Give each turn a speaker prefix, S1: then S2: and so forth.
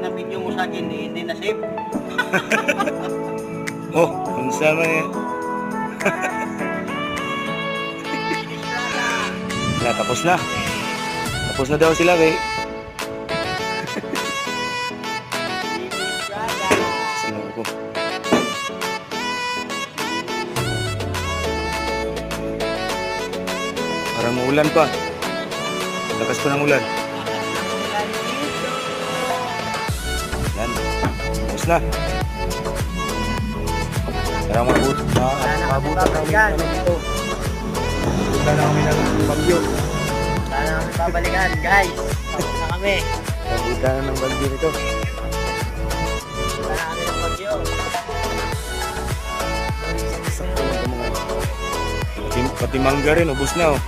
S1: pinabidyo mo sa akin, hindi na save.
S2: Oh, ang sama niya. Na, tapos na. Tapos na daw sila, Ray. Sino ko? Parang uulan pa. Lakas pa ng ulan. Yan. Tapos na. Parang mabuti kami dito. Punta na kami ng bagyo.
S1: Sana kami babalikan, guys. Tapos na kami.
S2: Punta na ng bagyo nito.
S1: Sana kami ng bagyo.
S2: Pati mangga rin, ubos na oh.